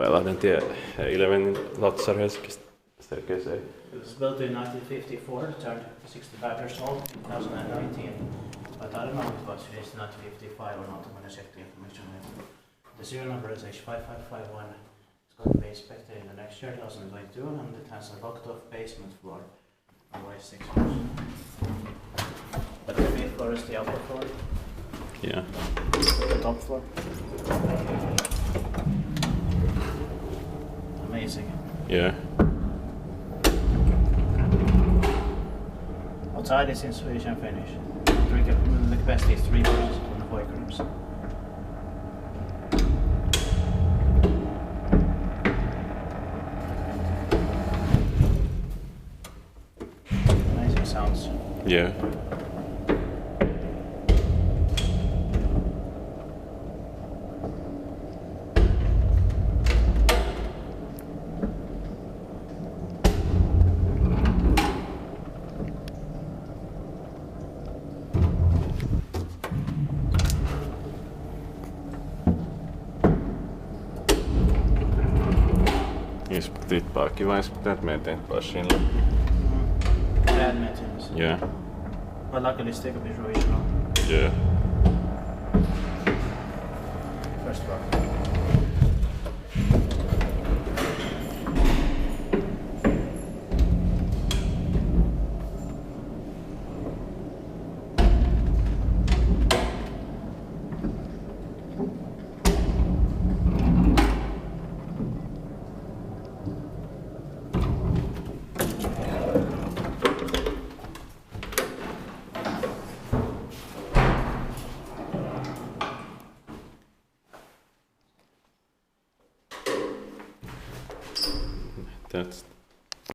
Pajalahdentie 11 Lauttasaari Helsingistä selkeäseen. It was built in 1954, turned 65 years old in 2019, but I don't know if it was finished in 1955 or not. I'm going to check the information later. The serial number is H5551. It's going to be inspected in the next year, 2022, and it has a locked-off basement floor. Otherwise 6 floors. But the main floor is the upper floor. Yeah. The top floor. Amazing. Yeah. Outside is in Swedish and Finnish. The capacity is 3 persons on the boy groups. Amazing sounds. Yeah. Yes, dit bara kiva inspekterat meidän passinilla. Bad maintenance. Yeah. But luckily still could be original. Yeah. First floor. That's